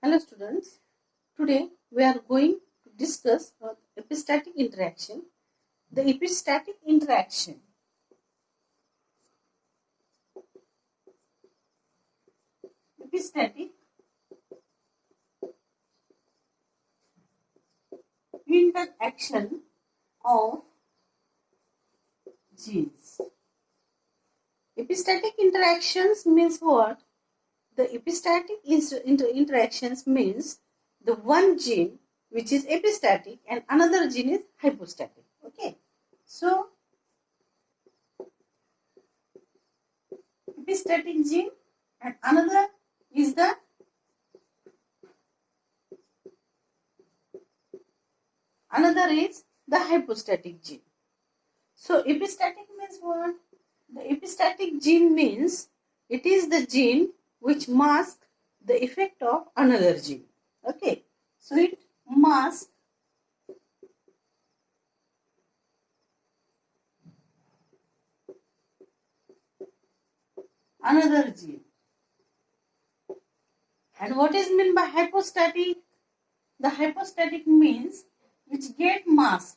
Hello students, today we are going to discuss epistatic interaction. The epistatic interaction of genes. Epistatic interactions means what? The epistatic interactions means the one gene which is epistatic and another gene is hypostatic. Okay. So, epistatic gene and another is the hypostatic gene. So, epistatic means what? The epistatic gene means it is the gene which masks the effect of another gene. Okay. So, it masks another gene. And what is meant by hypostatic? The hypostatic means which get masked.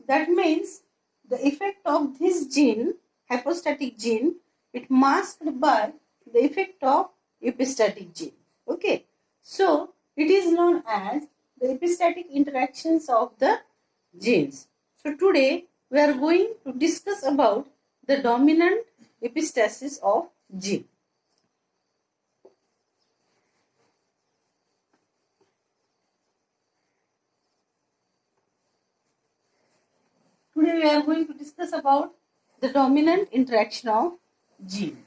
That means the effect of this gene, hypostatic gene, it masked by the effect of epistatic gene. Okay. So, it is known as the epistatic interactions of the genes. So, today we are going to discuss about the dominant epistasis of gene. Today we are going to discuss about the dominant interaction of gene.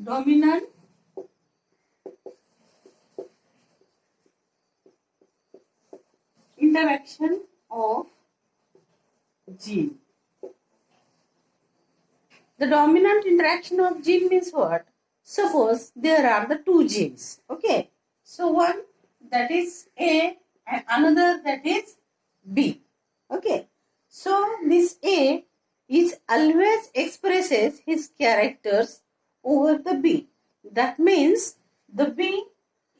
Dominant interaction of gene. The dominant interaction of gene means what? Suppose there are the two genes. Okay. So one that is A and another that is B. Okay. So this A is always expresses his characters over the B. That means the B,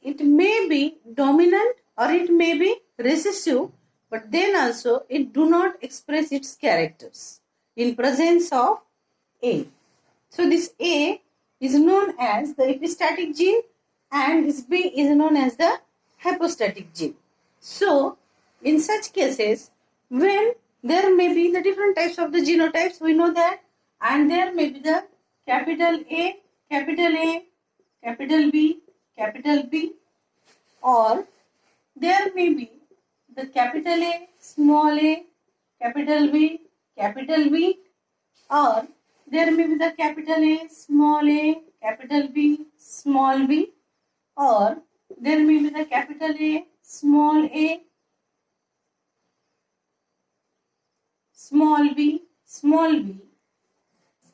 it may be dominant or it may be recessive, but then also it do not express its characters in presence of A. So this A is known as the epistatic gene and this B is known as the hypostatic gene. So in such cases, when there may be the different types of the genotypes, we know that, and there may be the capital A, capital B, or there may be the capital A, capital B, or there may be the capital A, capital B, small b, or there may be the capital A, small b,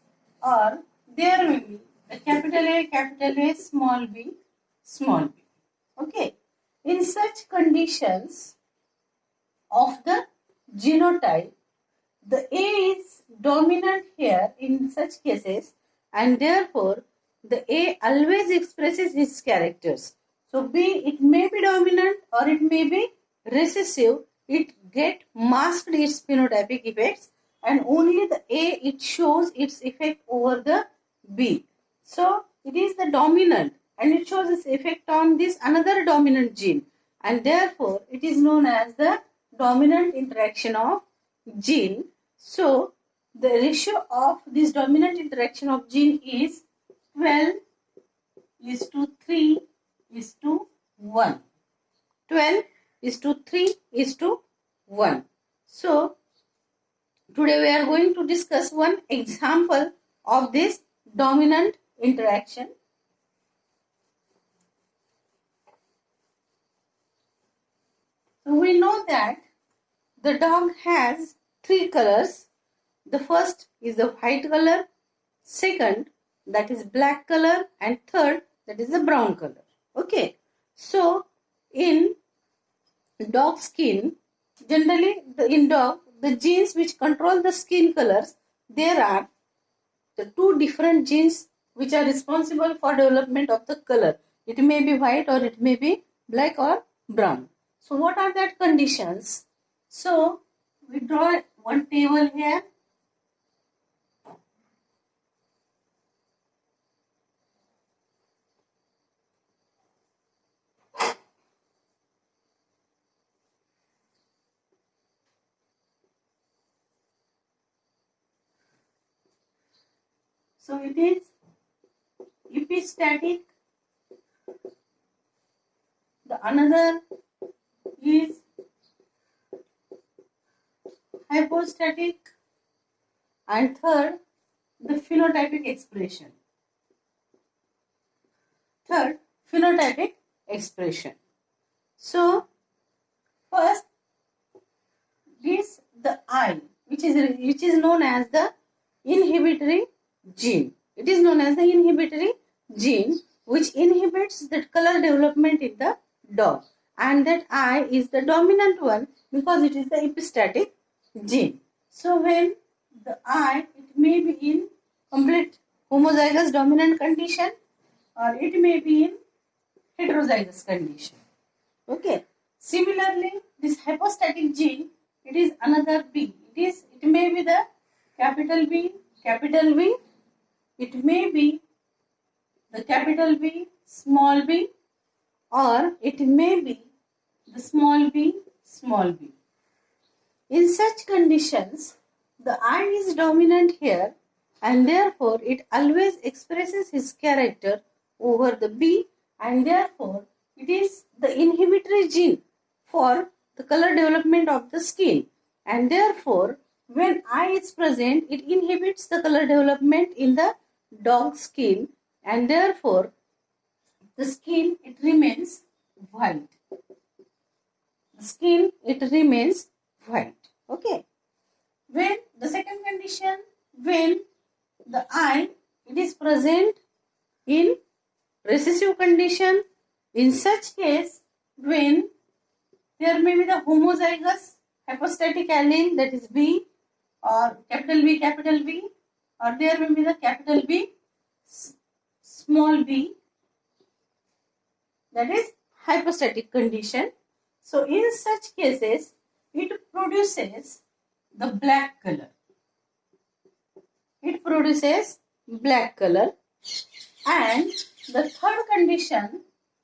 or there may be the capital A, small b. Okay. In such conditions of the genotype, the A is dominant here in such cases, and therefore the A always expresses its characters. So B, it may be dominant or it may be recessive. It get masked its phenotypic effects, and only the A, it shows its effect over the B. So it is the dominant and it shows its effect on this another dominant gene, and therefore it is known as the dominant interaction of gene. So the ratio of this dominant interaction of gene is 12:3:1. 12:3:1. So today we are going to discuss one example of this dominant interaction. So we know that the dog has three colors. The first is the white color, second that is black color, and third that is the brown color. Okay. So in dog skin, generally in dog the genes which control the skin colors, there are the two different genes which are responsible for development of the color. It may be white or it may be black or brown. So what are that conditions? So we draw one table here. So it is epistatic. The another is hypostatic, and third, the phenotypic expression. Third, phenotypic expression. So first is the I, which is known as the inhibitory gene. It is known as the inhibitory gene which inhibits the color development in the dog, and that I is the dominant one because it is the epistatic gene. So when the I, it may be in complete homozygous dominant condition or it may be in heterozygous condition. Okay. Similarly, this hypostatic gene, it is another B. It may be the capital B, capital V. It may be the capital B, small b, or it may be the small b, small b. In such conditions, the I is dominant here and therefore it always expresses his character over the B, and therefore it is the inhibitory gene for the color development of the skin, and therefore when I is present it inhibits the color development in the dog skin, and therefore the skin it remains white. The skin it remains white. Okay. When the second condition, when the I it is present in recessive condition, in such case when there may be the homozygous hypostatic allele, that is B or capital B, or there may be the capital B small b, that is hypostatic condition. So in such cases it produces the black color. It produces black color. And the third condition,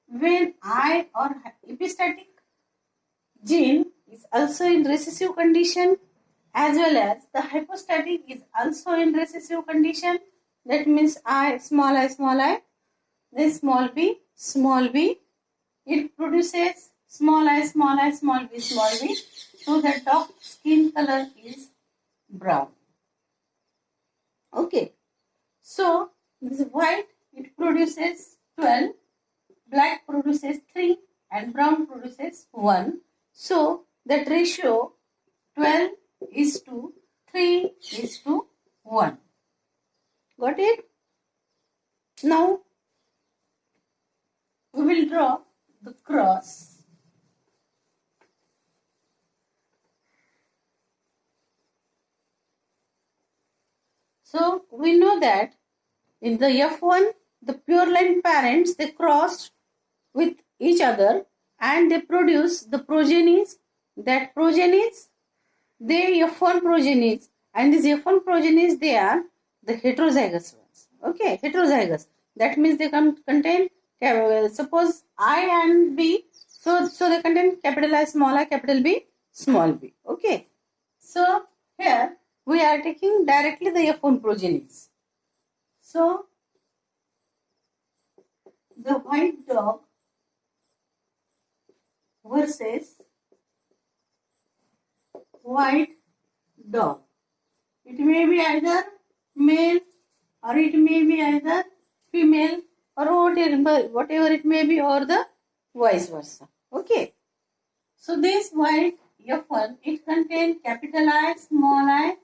when I or epistatic gene is also in recessive condition, as well as the hypostatic is also in recessive condition, that means I, then small b, it produces small I, small b, so the dog skin color is brown. Okay, so this white it produces 12, black produces 3, and brown produces 1. So that ratio 12 is to 3 is to 1. Got it? Now we will draw the cross. So we know that in the F1, the pure line parents, they crossed with each other and they produce the progenies. That progenies, they F1 progenies, and these F1 progenies, they are the heterozygous ones. Okay, heterozygous. That means they contain, suppose I and B, so they contain capital I, capital B, small b. Okay, so here we are taking directly the F1 progenies. So the white dog versus white dog. It may be either male or it may be either female or whatever it may be, or the vice versa. Okay. So this white F1, it contains capital I,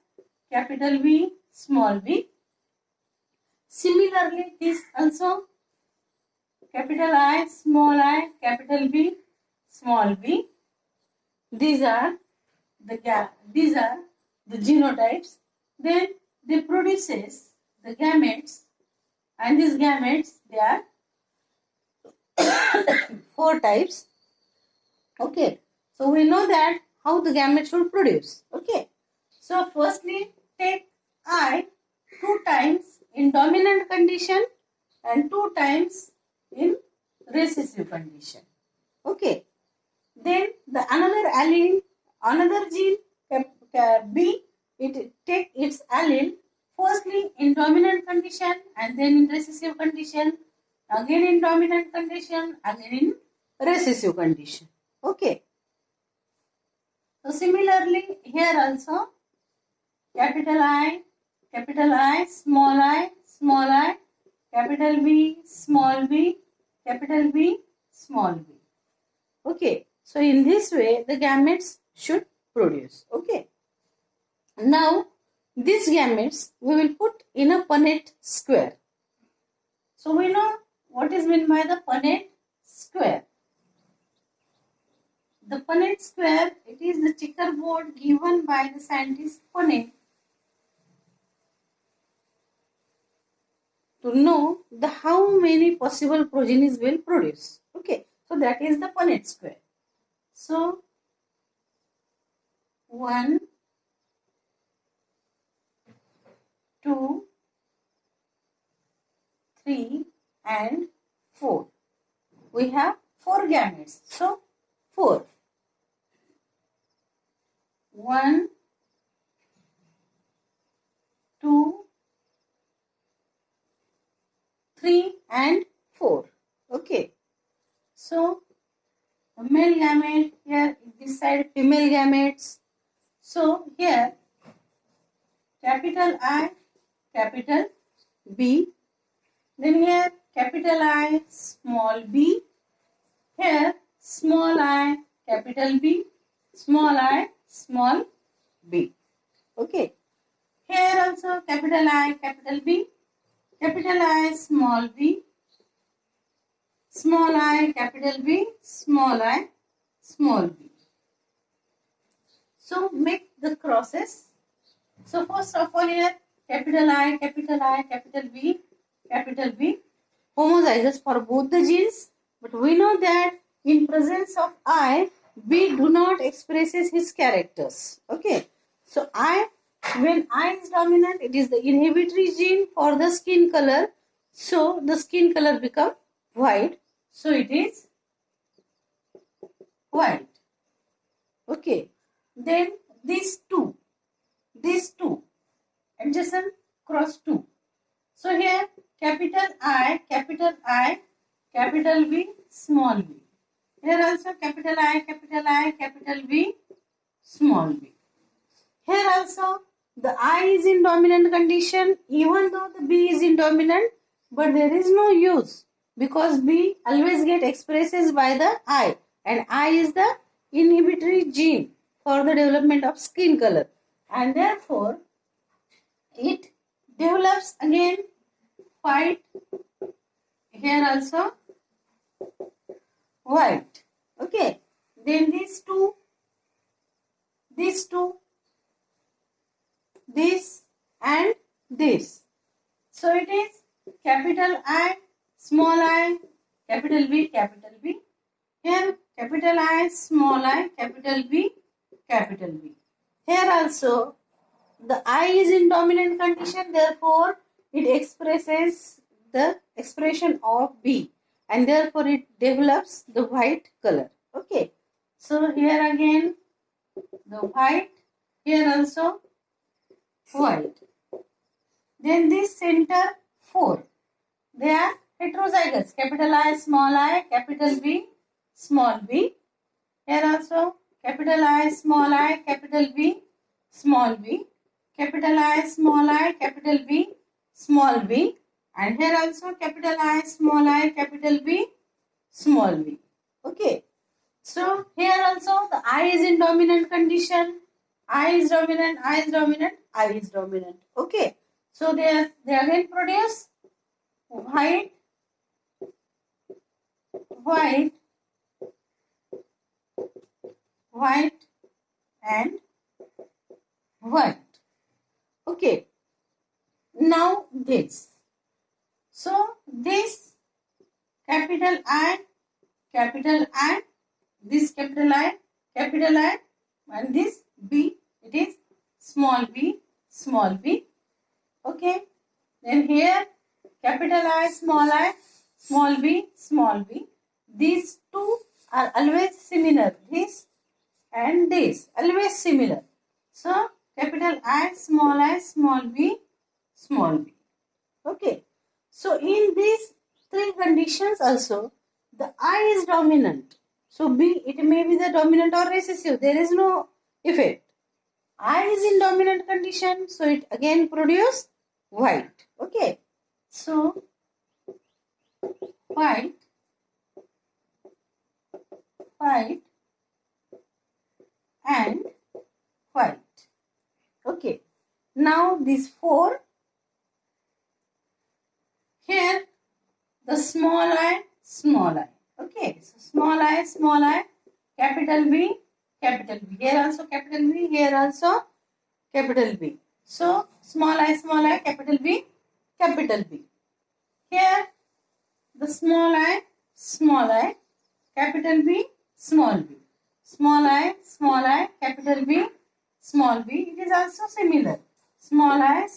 capital B, small b. Similarly, this also capital I, capital B, small b. These are these are the genotypes. Then they produces the gametes, and these gametes, they are four types. Okay, so we know that how the gamete should produce. Okay, so firstly take I two times in dominant condition and two times in recessive condition. Okay, then the another allele, another gene B, it take its allele firstly in dominant condition and then in recessive condition, again in dominant condition, again in recessive condition. Okay. So similarly here also capital I, small I, small I, capital B, small b, capital B, small b. Okay. So in this way the gametes should produce. Okay. Now these gametes we will put in a Punnett square. So we know what is meant by the Punnett square. The Punnett square, it is the checkerboard given by the scientist Punnett to know the how many possible progenies will produce. Okay, so that is the Punnett square. So 1, 2, 3 and 4. We have 4 gametes. So 4. 1, 2, 3 and 4. Okay. So the male gamete, here this side female gametes. So here capital I, capital B. Then here capital I, small b. Here small I, capital B, small I, small b. Okay. Here also capital I, capital B, capital I, small b, small I, capital B, small I, small b. So make the crosses. So first of all here capital I, capital I, capital B, homozygous for both the genes. But we know that in presence of I, B do not expresses his characters. Okay. So when I is dominant, it is the inhibitory gene for the skin color. So the skin color become white. So it is white. Okay. Then these two, adjacent cross 2. So here capital I, capital B, small b. Here also capital I, capital B, small b. Here also the I is in dominant condition even though the B is in dominant, but there is no use because B always get expresses by the I, and I is the inhibitory gene for the development of skin color, and therefore it develops again white. Here also white. Okay. Then these two, this and this. So it is capital I, small I, capital B. Here capital I, small I, capital B. Here also the I is in dominant condition, therefore it expresses the expression of B, and therefore it develops the white color. Okay. So here again the white, here also white. Then this center 4, they are heterozygous, capital I, capital B, small b. Here also capital I, capital B, small b. Capital I, capital B, small b. And here also capital I, capital B, small b. Okay. So here also the I is in dominant condition. I is dominant. Okay. So they again produce white, and white. Okay. Now this. So this capital I, this capital I, and this B, it is small b. Okay. Then here capital I, small b. These two are always similar. This and this always similar. So capital I, small b. Okay. So in these three conditions also, the I is dominant. So B, it may be the dominant or recessive. There is no effect. I is in dominant condition, so it again produce white. Okay. So white and white. Okay. Now these four. Here the small I. Okay. So small I, capital B. Here also capital B. Here also capital B. So small I, capital B. Here the small I, capital B, small b. Small I, capital B, small b. It is also similar. Small I,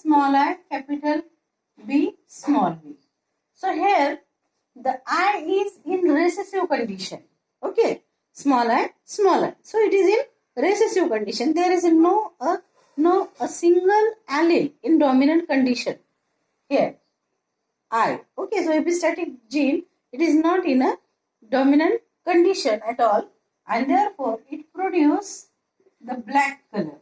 capital B, small b. So here the I is in recessive condition. Okay. Small I. So it is in recessive condition. There is no a single allele in dominant condition. Here. I. Okay. So epistatic gene, it is not in a dominant condition at all, and therefore it produces the black color.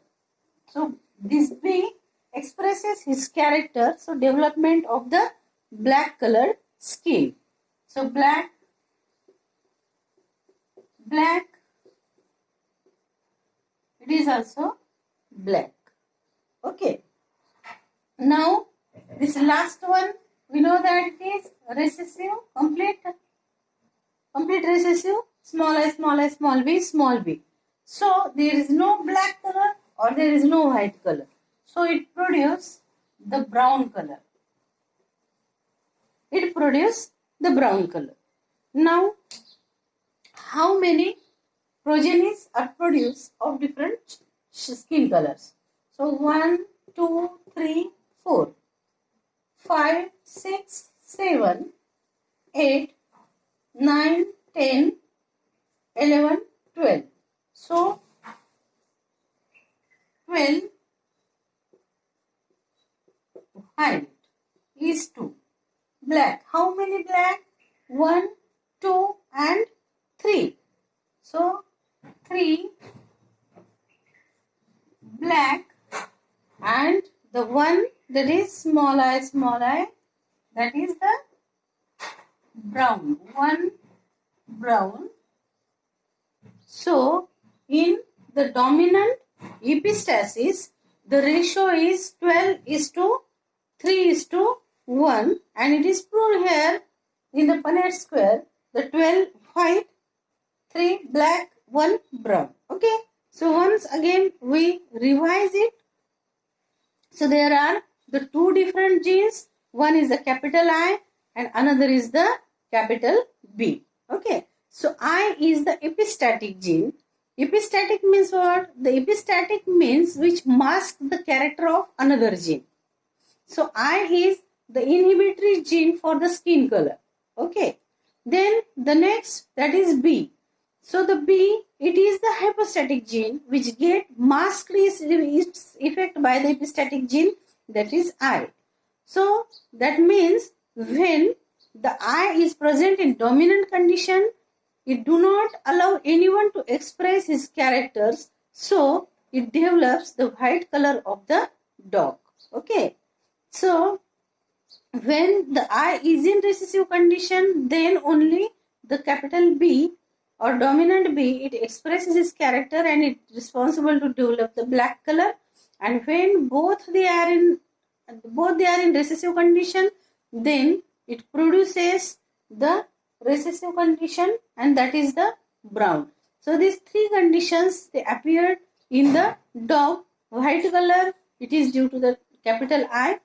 So this B expresses his character. So development of the black colored skin. So black, it is also black. Okay. Now this last one, we know that it is recessive, complete recessive, small b, So there is no black color or there is no white color. So it produces the brown color. Now, how many progenies are produced of different skin colors? So 1, 2, 3, 4, 5, 6, 7, 8, 9, 10, 11, 12. So 12 white is 2. Black. How many black? 1, 2 and 3. So 3 black and the one that is small I, that is the brown. 1 brown. So in the dominant epistasis, the ratio is 12:3:1, and it is proved here in the Punnett square, the 12 white, 3 black, 1 brown. Okay. So once again we revise it. So there are the two different genes. One is the capital I and another is the capital B. Okay. So I is the epistatic gene. Epistatic means what? The epistatic means which masks the character of another gene. So I is the inhibitory gene for the skin color. Okay. Then the next, that is B. So the B, it is the hypostatic gene which get masked its effect by the epistatic gene, that is I. So that means when the I is present in dominant condition, it do not allow anyone to express his characters, so it develops the white color of the dog. Okay. So when the I is in recessive condition, then only the capital B or dominant B, it expresses its character and it is responsible to develop the black color. And when both they are in recessive condition, then it produces the recessive condition, and that is the brown. So these three conditions, they appeared in the dog White color, it is due to the capital I.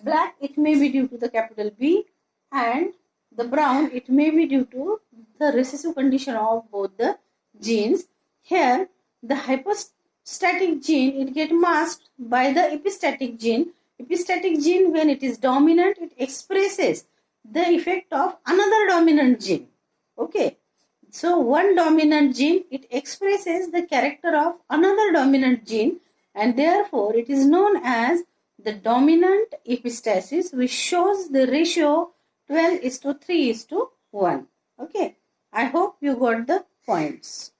Black, it may be due to the capital B. And the brown, it may be due to the recessive condition of both the genes. Here, the hypostatic gene, it get masked by the epistatic gene. Epistatic gene, when it is dominant, it expresses the effect of another dominant gene. Okay. So, one dominant gene, it expresses the character of another dominant gene, and therefore it is known as the dominant epistasis, which shows the ratio 12:3:1. Okay. I hope you got the points.